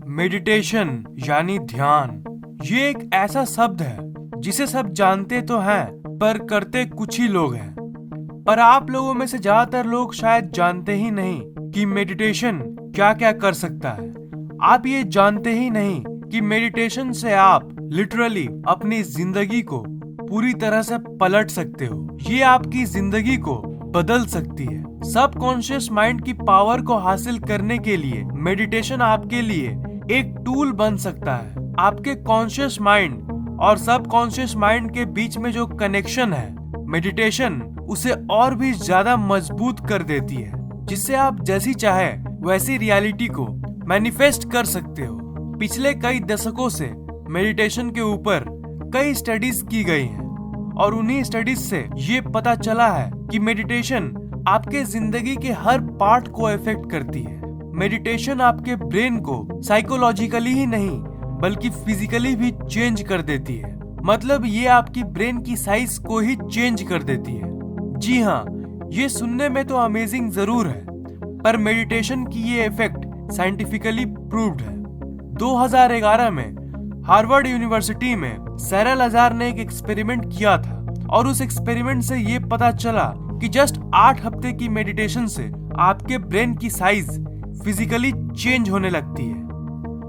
Meditation यानी ध्यान, ये एक ऐसा शब्द है जिसे सब जानते तो हैं पर करते कुछ ही लोग हैं। पर आप लोगों में से ज्यादातर लोग शायद जानते ही नहीं कि मेडिटेशन क्या क्या कर सकता है। आप ये जानते ही नहीं कि मेडिटेशन से आप लिटरली अपनी जिंदगी को पूरी तरह से पलट सकते हो। ये आपकी जिंदगी को बदल सकती है। सबकॉन्शियस माइंड की पावर को हासिल करने के लिए मेडिटेशन आपके लिए एक टूल बन सकता है। आपके कॉन्शियस माइंड और सबकॉन्शियस माइंड के बीच में जो कनेक्शन है, मेडिटेशन उसे और भी ज्यादा मजबूत कर देती है, जिससे आप जैसी चाहे वैसी रियलिटी को मैनिफेस्ट कर सकते हो। पिछले कई दशकों से मेडिटेशन के ऊपर कई स्टडीज की गई हैं और उन्हीं स्टडीज से ये पता चला है कि मेडिटेशन आपके जिंदगी के हर पार्ट को इफेक्ट करती है। मेडिटेशन आपके ब्रेन को साइकोलॉजिकली ही नहीं बल्कि फिजिकली भी चेंज कर देती है। मतलब ये आपकी ब्रेन की साइज को ही चेंज कर देती है। जी हाँ, ये सुनने में तो अमेजिंग जरूर है, पर मेडिटेशन की ये इफेक्ट साइंटिफिकली प्रूव्ड है। 2011 में हार्वर्ड यूनिवर्सिटी में सैरा लजार ने एक एक्सपेरिमेंट किया था और उस एक्सपेरिमेंट से ये पता चला कि जस्ट 8 हफ्ते की मेडिटेशन से आपके ब्रेन की साइज फिजिकली चेंज होने लगती है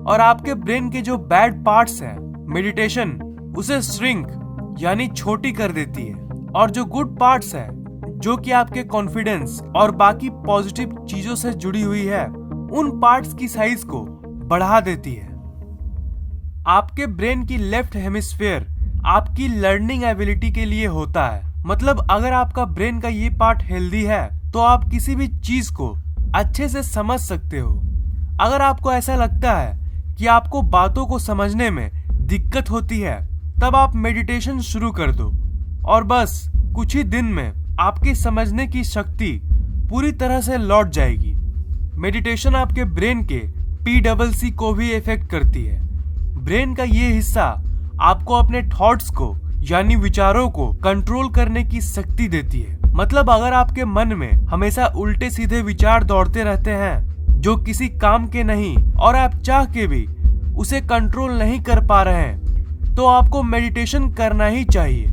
और आपके ब्रेन के जो बैड पार्ट्स हैं, मेडिटेशन उसे श्रिंक यानी छोटी कर देती है और जो गुड पार्ट्स हैं, जो कि आपके कॉन्फिडेंस और बाकी पॉजिटिव चीजों से जुड़ी हुई है, उन पार्ट्स की साइज को बढ़ा देती है। आपके ब्रेन की लेफ्ट हेमिस्फीयर आपकी लर्निंग एबिलिटी के लिए होता है। मतलब अगर आपका ब्रेन का ये पार्ट हेल्दी है तो आप किसी भी चीज को अच्छे से समझ सकते हो। अगर आपको ऐसा लगता है कि आपको बातों को समझने में दिक्कत होती है, तब आप मेडिटेशन शुरू कर दो और बस कुछ ही दिन में आपकी समझने की शक्ति पूरी तरह से लौट जाएगी। मेडिटेशन आपके ब्रेन के PCC को भी इफेक्ट करती है। ब्रेन का ये हिस्सा आपको अपने थॉट्स को यानी विचारों को कंट्रोल करने की शक्ति देती है। मतलब अगर आपके मन में हमेशा उल्टे सीधे विचार दौड़ते रहते हैं जो किसी काम के नहीं और आप चाह के भी उसे कंट्रोल नहीं कर पा रहे हैं, तो आपको मेडिटेशन करना ही चाहिए।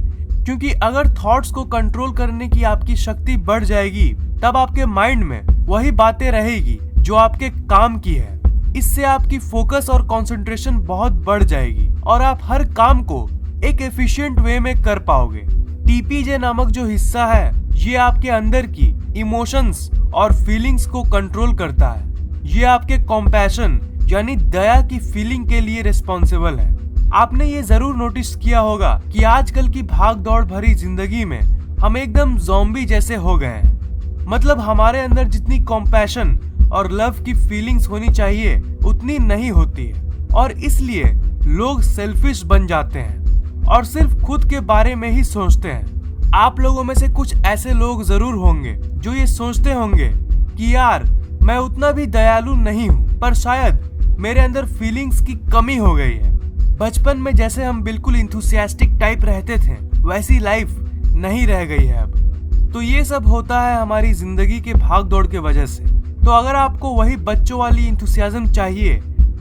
क्योंकि अगर थॉट्स को कंट्रोल करने की आपकी शक्ति बढ़ जाएगी, तब आपके माइंड में वही बातें रहेगी जो आपके काम की है। इससे आपकी फोकस और कंसंट्रेशन बहुत बढ़ जाएगी और आप हर काम को एक एफिशिएंट वे में कर पाओगे। TPJ नामक जो हिस्सा है, ये आपके अंदर की इमोशंस और फीलिंग्स को कंट्रोल करता है। ये आपके कॉम्पैशन यानी दया की फीलिंग के लिए रिस्पॉन्सिबल है। आपने ये जरूर नोटिस किया होगा कि आजकल की भाग दौड़ भरी जिंदगी में हम एकदम ज़ॉम्बी जैसे हो गए हैं। मतलब हमारे अंदर जितनी कॉम्पैशन और लव की फीलिंग्स होनी चाहिए उतनी नहीं होती है और इसलिए लोग सेल्फिश बन जाते हैं और सिर्फ खुद के बारे में ही सोचते हैं। आप लोगों में से कुछ ऐसे लोग जरूर होंगे जो ये सोचते होंगे कि यार मैं उतना भी दयालु नहीं हूँ, पर शायद मेरे अंदर फीलिंग्स की कमी हो गई है। बचपन में जैसे हम बिल्कुल इंथुसियास्टिक टाइप रहते थे, वैसी लाइफ नहीं रह गई है अब। तो ये सब होता है हमारी जिंदगी के भाग दौड़ के वजह से। तो अगर आपको वही बच्चों वाली इंथुसियाज्म चाहिए,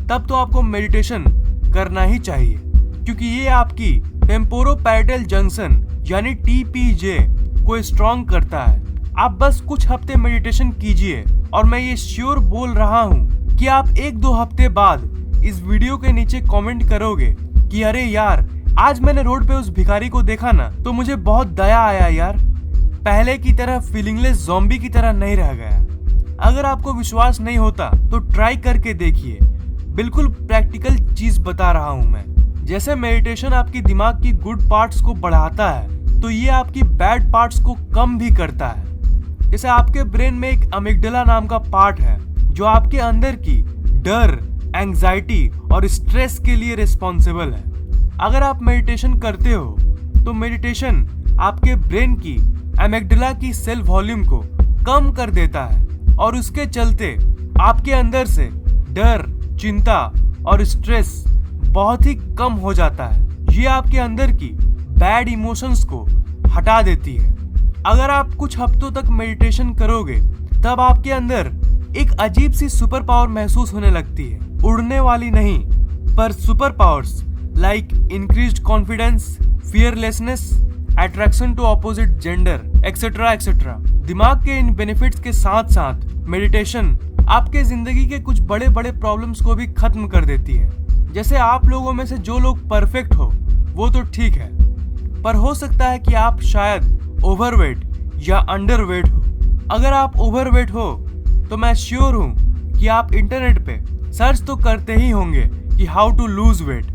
तब तो आपको मेडिटेशन करना ही चाहिए, क्योंकि ये आपकी टेम्पोरोपैरेटल जंक्शन यानी TPJ को स्ट्रॉन्ग करता है। आप बस कुछ हफ्ते मेडिटेशन कीजिए और मैं ये श्योर बोल रहा हूँ कि आप 1-2 हफ्ते बाद इस वीडियो के नीचे कमेंट करोगे कि अरे यार, आज मैंने रोड पे उस भिखारी को देखा ना, तो मुझे बहुत दया आया यार, पहले की तरह फीलिंगलेस ज़ॉम्बी की तरह नहीं रह गया। अगर आपको विश्वास नहीं होता तो ट्राई करके देखिए। बिल्कुल प्रैक्टिकल चीज बता रहा हूँ मैं। जैसे मेडिटेशन आपकी दिमाग की गुड पार्ट्स को बढ़ाता है, तो ये आपकी बैड पार्ट्स को कम भी करता है। जैसे आपके ब्रेन में एक अमिगडाला नाम का पार्ट है जो आपके अंदर की डर, एंजाइटी और स्ट्रेस के लिए रिस्पॉन्सिबल है। अगर आप मेडिटेशन करते हो तो मेडिटेशन आपके ब्रेन की अमिगडाला की सेल वॉल्यूम को कम कर देता है और उसके चलते आपके अंदर से डर, चिंता और स्ट्रेस बहुत ही कम हो जाता है। ये आपके अंदर की बैड इमोशंस को हटा देती है। अगर आप कुछ हफ्तों तक मेडिटेशन करोगे, तब आपके अंदर एक अजीब सी सुपर पावर महसूस होने लगती है। उड़ने वाली नहीं, पर super powers like increased confidence, fearlessness, attraction to opposite gender, etcetera etcetera. दिमाग के इन बेनिफिट्स के साथ साथ मेडिटेशन आपके जिंदगी के कुछ बड़े बड़े प्रॉब्लम्स को भी खत्म कर देती है। जैसे आप लोगों में से जो लोग परफेक्ट हो वो तो ठीक है, पर हो सकता है कि आप शायद ओवरवेट या अंडरवेट हो। अगर आप ओवरवेट हो तो मैं श्योर हूँ कि आप इंटरनेट पे सर्च तो करते ही होंगे कि हाउ टू लूज वेट।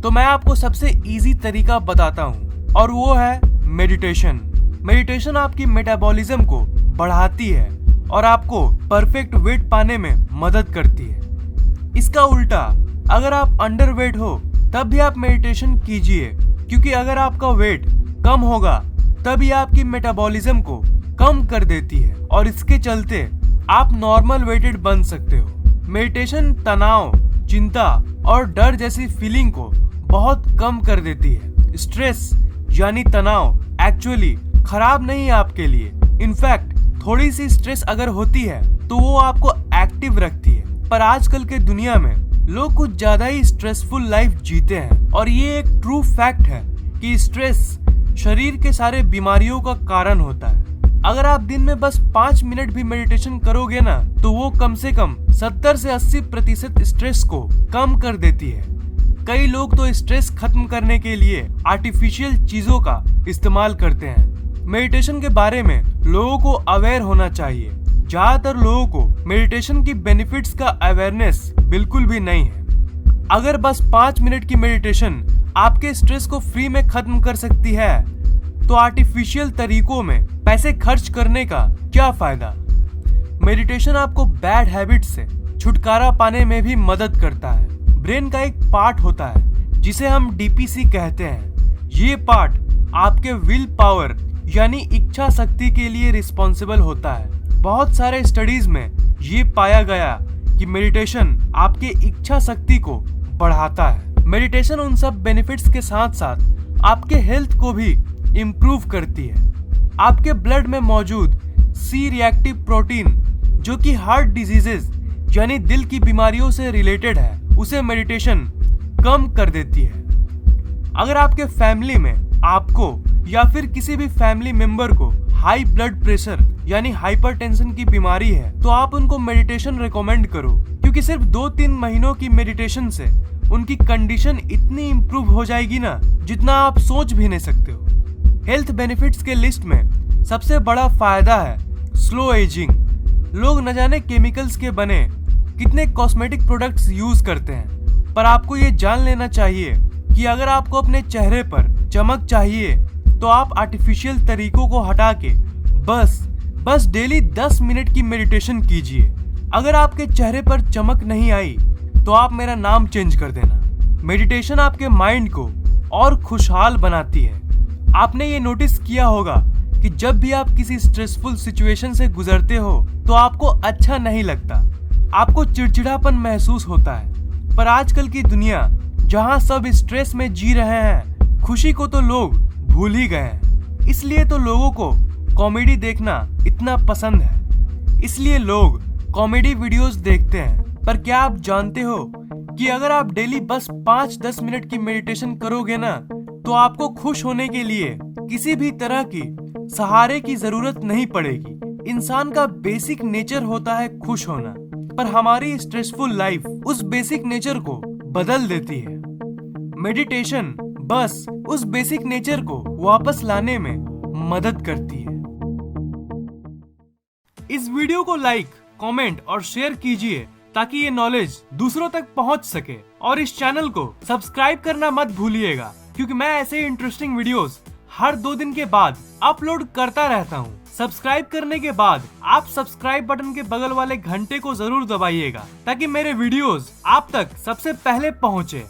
तो मैं आपको सबसे इजी तरीका बताता हूँ और वो है मेडिटेशन। मेडिटेशन आपकी मेटाबॉलिज्म को बढ़ाती है और आपको परफेक्ट वेट पाने में मदद करती है। इसका उल्टा, अगर आप अंडरवेट हो तब भी आप मेडिटेशन कीजिए, क्योंकि अगर आपका वेट कम होगा तभी आपकी मेटाबॉलिज्म को कम कर देती है और इसके चलते आप नॉर्मल वेटेड बन सकते हो। मेडिटेशन तनाव, चिंता और डर जैसी फीलिंग को बहुत कम कर देती है। स्ट्रेस यानी तनाव एक्चुअली खराब नहीं है आपके लिए। इनफैक्ट थोड़ी सी स्ट्रेस अगर होती है तो वो आपको एक्टिव रखती है। पर आजकल के दुनिया में लोग कुछ ज्यादा ही स्ट्रेसफुल लाइफ जीते हैं और ये एक ट्रू फैक्ट है कि स्ट्रेस शरीर के सारे बीमारियों का कारण होता है। अगर आप दिन में बस 5 मिनट भी मेडिटेशन करोगे ना तो वो कम से कम 70 से 80% स्ट्रेस को कम कर देती है। कई लोग तो स्ट्रेस खत्म करने के लिए आर्टिफिशियल चीजों का इस्तेमाल करते हैं। मेडिटेशन के बारे में लोगों को अवेयर होना चाहिए। ज्यादातर लोगों को मेडिटेशन की बेनिफिट्स का अवेयरनेस बिल्कुल भी नहीं है। अगर बस 5 मिनट की मेडिटेशन आपके स्ट्रेस को फ्री में खत्म कर सकती है तो आर्टिफिशियल तरीकों में पैसे खर्च करने का क्या फायदा। मेडिटेशन आपको बैड हैबिट से छुटकारा पाने में भी मदद करता है। ब्रेन का एक पार्ट होता है जिसे हम डीपीसी कहते हैं। ये पार्ट आपके विल पावर यानी इच्छा शक्ति के लिए रिस्पॉन्सिबल होता है। बहुत सारे स्टडीज में ये पाया गया कि मेडिटेशन आपके इच्छा शक्ति को बढ़ाता है। मेडिटेशन उन सब बेनिफिट्स के साथ साथ आपके हेल्थ को भी इम्प्रूव करती है। आपके ब्लड में मौजूद सी रिएक्टिव प्रोटीन जो कि हार्ट डिजीजेस यानी दिल की बीमारियों से रिलेटेड है, उसे मेडिटेशन कम कर देती है। अगर आपके फैमिली में आपको या फिर किसी भी फैमिली मेंबर को हाई ब्लड प्रेशर यानी हाइपरटेंशन की बीमारी है तो आप उनको मेडिटेशन रिकमेंड करो, क्योंकि सिर्फ 2-3 महीनों की मेडिटेशन से उनकी कंडीशन इतनी इम्प्रूव हो जाएगी ना जितना आप सोच भी नहीं सकते हो। हेल्थ बेनिफिट्स के लिस्ट में सबसे बड़ा फायदा है स्लो एजिंग। लोग न जाने केमिकल्स के बने कितने कॉस्मेटिक प्रोडक्ट्स यूज करते हैं, पर आपको ये जान लेना चाहिए कि अगर आपको अपने चेहरे पर चमक चाहिए तो आप आर्टिफिशियल तरीकों को हटा के बस डेली 10 मिनट की मेडिटेशन कीजिए। अगर आपके चेहरे पर चमक नहीं आई तो आप मेरा नाम चेंज कर देना। मेडिटेशन आपके माइंड को और खुशहाल बनाती है। आपने ये नोटिस किया होगा कि जब भी आप किसी स्ट्रेसफुल सिचुएशन से गुजरते हो तो आपको अच्छा नहीं लगता, आपको चिड़चिड़ापन महसूस होता है। पर आजकल की दुनिया जहाँ सब स्ट्रेस में जी रहे हैं, खुशी को तो लोग भूल ही गए हैं। इसलिए तो लोगों को कॉमेडी देखना इतना पसंद है, इसलिए लोग कॉमेडी वीडियोस देखते हैं। पर क्या आप जानते हो कि अगर आप डेली बस 5-10 मिनट की मेडिटेशन करोगे ना तो आपको खुश होने के लिए किसी भी तरह की सहारे की जरूरत नहीं पड़ेगी। इंसान का बेसिक नेचर होता है खुश होना, पर हमारी स्ट्रेसफुल लाइफ उस बेसिक नेचर को बदल देती है। मेडिटेशन बस उस बेसिक नेचर को वापस लाने में मदद करती है। इस वीडियो को लाइक, कमेंट और शेयर कीजिए ताकि ये नॉलेज दूसरों तक पहुंच सके, और इस चैनल को सब्सक्राइब करना मत भूलिएगा, क्योंकि मैं ऐसे इंटरेस्टिंग वीडियोस हर 2 दिन के बाद अपलोड करता रहता हूँ। सब्सक्राइब करने के बाद आप सब्सक्राइब बटन के बगल वाले घंटे को जरूर दबाइएगा ताकि मेरे वीडियोस आप तक सबसे पहले पहुँचे।